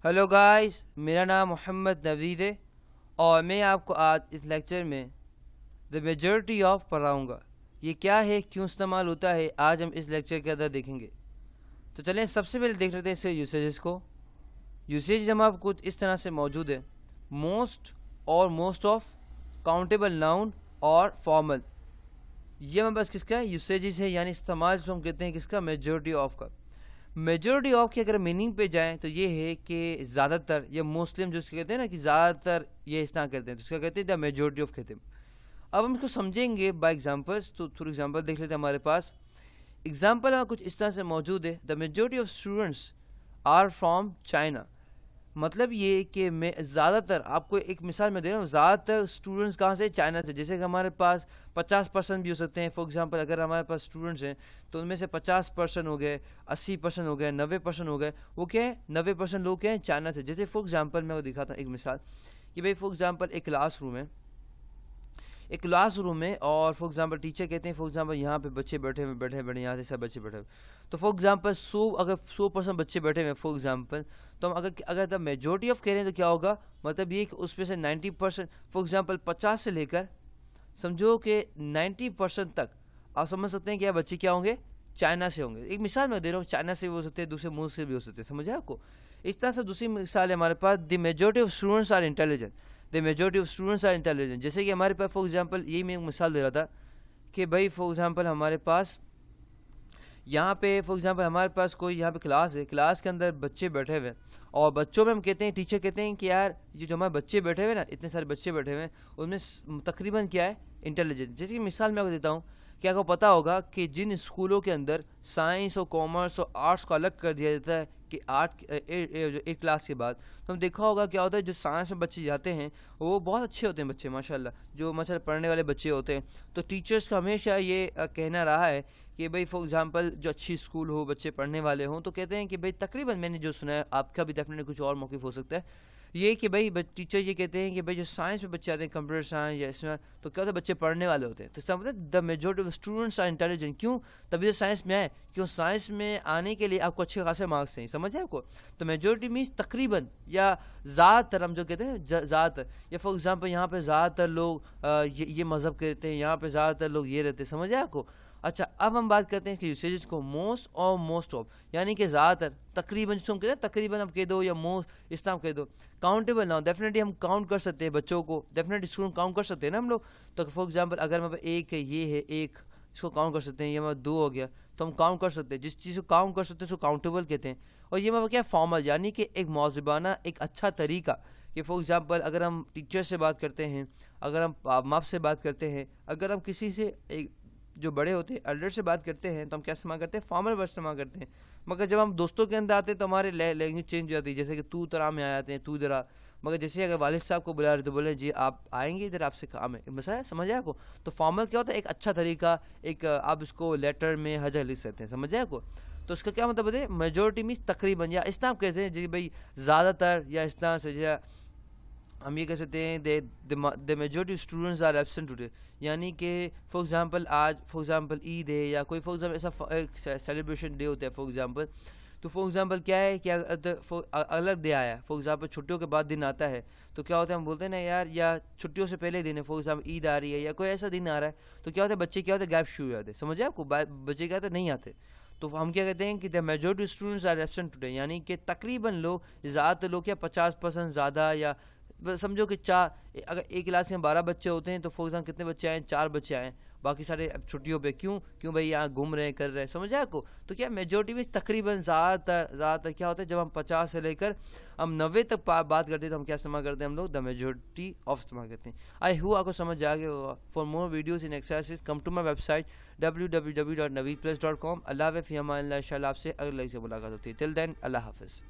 Hello guys, मेरा नाम मोहम्मद नवीद है और मैं आपको आज इस लेक्चर में द मेजॉरिटी ऑफ पढ़ाऊँगा। ये क्या है, क्यों इस्तेमाल होता है, आज हम इस लेक्चर के अंदर देखेंगे। तो चलें सबसे पहले देख लेते हैं इसके यूसेजेस को। यूसेज हमारे कुछ इस तरह से मौजूद है: मोस्ट और मोस्ट ऑफ, काउंटेबल नाउन और फॉर्मल। ये हमारे पास किसका यूसेजेस है, यानी इस्तेमाल जो हम कहते हैं किसका, मेजॉरिटी ऑफ का। मेजॉरिटी ऑफ की अगर मीनिंग पे जाएं तो ये है कि ज़्यादातर या मुस्लिम जो उसको कहते हैं ना कि ज़्यादातर ये इस तरह करते हैं, तो उसका कहते हैं द मेजॉरिटी ऑफ कहते हैं। अब हम इसको समझेंगे बाय एग्जांपल्स। तो थोड़ा एग्जांपल देख लेते हैं। हमारे पास एग्जांपल कुछ इस तरह से मौजूद है: the majority of students are from China. मतलब ये कि मैं ज़्यादातर, आपको एक मिसाल मैं दे रहा हूँ, ज़्यादातर स्टूडेंट्स कहाँ से, चाइना से। जैसे कि हमारे पास 50% भी हो सकते हैं। फॉर एग्जांपल अगर हमारे पास स्टूडेंट्स हैं तो उनमें से 50% हो गए, 80% हो गए, 90% हो गए। वो क्या है, 90% लोग क्या हैं, चाइना से। जैसे फॉर एग्जांपल मैं वो दिखाता हूँ एक मिसाल कि भाई फॉर एग्जांपल एक क्लास रूम है, एक क्लास रूम है और फॉर एग्जांपल टीचर कहते हैं, फॉर एग्जांपल यहाँ पे बच्चे बैठे बैठे यहाँ से सब बच्चे बैठे हुए। तो फॉर एग्जांपल 100% बच्चे बैठे हुए फॉर एग्जांपल, तो हम अगर द मेजॉरिटी ऑफ कह रहे हैं तो क्या होगा, मतलब ये कि उसमें से 90%, फॉर एग्जांपल 50 से लेकर समझो कि 90% तक आप समझ सकते हैं कि बच्चे क्या होंगे, चाइना से होंगे। एक मिसाल मैं दे रहा हूँ, चाइना से भी हो सकते हैं, दूसरे मुल्क से भी हो सकते हैं। समझे आपको? इस तरह से दूसरी मिसाल है हमारे पास: the majority of students are intelligent. The majority of students are intelligent. जैसे कि हमारे पास फॉर एग्जांपल, यही मैं एक मिसाल दे रहा था कि भाई फॉर एग्जांपल हमारे पास यहाँ पे फॉर एग्जांपल हमारे पास कोई यहाँ पे क्लास है, क्लास के अंदर बच्चे बैठे हुए और बच्चों में हम कहते हैं, टीचर कहते हैं कि यार ये जो हमारे बच्चे बैठे हुए ना, इतने सारे बच्चे बैठे हुए हैं, उनमें तकरीबन क्या है, इंटेलिजेंट। जैसे कि मिसाल मैं आपको देता हूँ कि आपको पता होगा कि जिन स्कूलों के अंदर साइंस और कॉमर्स और आर्ट्स को अलग कर दिया जाता है कि एक क्लास के बाद, तो हम देखा होगा क्या होता है, जो साइंस में बच्चे जाते हैं वो बहुत अच्छे होते हैं बच्चे, माशाल्लाह, जो माशाल्लाह पढ़ने वाले बच्चे होते हैं। तो टीचर्स का हमेशा ये कहना रहा है कि भाई फॉर एग्जांपल जो अच्छी स्कूल हो, बच्चे पढ़ने वाले हों, तो कहते हैं कि भाई तकरीबन मैंने जो सुना है, आपका भी डेफिनेटली कुछ और मौक़िफ़ हो सकता है, ये कि भाई टीचर ये कहते हैं कि भाई जो साइंस में बच्चे आते हैं, कंप्यूटर साइंस या इसमें, तो क्या होता है, बच्चे पढ़ने वाले होते हैं। तो इसका मतलब the majority of students are intelligent. क्यों? तभी तो साइंस में आए, क्यों साइंस में आने के लिए आपको अच्छे खासे मार्क्स चाहिए। समझ है आपको? तो मेजॉरिटी मीन्स तकरीबन या ज़्यादातर, हम जो कहते हैं ज़्यादातर। या फॉर एग्जांपल यहाँ पे ज़्यादातर लोग ये मज़हब के रहते हैं, यहाँ पे ज़्यादातर लोग ये रहते हैं। समझ है आपको? अच्छा, अब हम बात करते हैं कि यूसेज को मोस्ट और मोस्ट ऑफ, यानी कि ज़्यादातर, तकरीबन जिसको हम कहते हैं, तकरीबन आप कह दो या मोस्ट इस तरह कह दो। काउंटेबल नाउन, डेफिनेटली हम काउंट कर सकते हैं बच्चों को, डेफिनेटली स्टूडेंट काउंट कर सकते हैं ना हम लोग। तो फॉर एग्जांपल अगर मेरे पास एक है, ये है एक, इसको काउंट कर सकते हैं। ये हमारा 2 हो गया, तो हम काउंट कर सकते हैं। जिस चीज़ को काउंट कर सकते हैं उसको काउंटेबल कहते हैं। और ये हमारा क्या, फॉर्मल, यानी कि एक मौज़ूबाना, एक अच्छा तरीका कि फॉर एग्जांपल अगर हम टीचर से बात करते हैं, अगर हम माप से बात करते हैं, अगर हम किसी से एक जो बड़े होते हैं, एल्डर से बात करते हैं, तो हम क्या इस्तेमाल करते हैं, फॉर्मल वर्ड इस्तेमाल करते हैं। मगर जब हम दोस्तों के अंदर आते हैं तो हमारे लैंग्वेज चेंज हो जाती है। जैसे कि तू तरा में आ जाते हैं, तू इधर। मगर जैसे अगर वालिद साहब को बुला रहे तो बोले जी आप आएंगे इधर, आपसे काम है, मसला समझ आपको? तो फॉर्मल क्या होता है, एक अच्छा तरीका, एक आप इसको लेटर में हजा लिख सकते हैं। समझ आपको? तो इसका क्या मतलब है, मेजॉरिटी मीन्स तकरीबन, या इस तरह कहते हैं जी भाई ज़्यादातर, या इस तरह से हम ये कह सकते हैं the majority students are absent today, यानी कि फॉर एग्जांपल आज फॉर एग्जांपल ईद है या कोई फॉर एग्जांपल ऐसा सेलिब्रेशन डे होता है फॉर एग्जांपल, तो फॉर एग्जांपल क्या है कि अलग डे आया, फॉर एग्जांपल छुट्टियों के बाद दिन आता है, तो क्या होता है, हम बोलते हैं ना यार, या छुट्टियों से पहले दिन है, फॉर एग्जांपल ईद आ रही है या कोई ऐसा दिन आ रहा है, तो क्या होता है, बच्चे क्या होते हैं, गैप शुरू हो जाते हैं। समझे आपको? बच्चे क्या होते हैं, नहीं आते। तो हम क्या कहते हैं कि the majority students are absent today, यानी कि तकरीबन लोग, ज़्यादातर लोग क्या, 50% ज़्यादा, या समझो कि अगर एक क्लास में 12 बच्चे होते हैं तो फॉर एग्जाम्पल कितने बच्चे आए, 4 बच्चे आए, बाकी सारे छुट्टियों पे। क्यों भाई यहाँ घूम रहे हैं, कर रहे हैं। समझ आए आपको? तो क्या मेजॉरिटी में तकरीबन ज़्यादातर क्या होता है, जब हम 50 से लेकर हम 90 तक बात करते हैं तो हम क्या इस्तेमाल करते हैं, हम लोग द मेजॉरिटी ऑफ इस्तेमाल करते हैं। आई होप आपको समझ आ गया होगा। For more videos in exercise come to my website www.naveedplus.com। अल्लाह हाफ़िज़, फ़ी अमान अल्लाह। इंशाअल्लाह आपसे अगले से मुलाकात होती है। टिल देन, अल्लाह हाफ़िज़।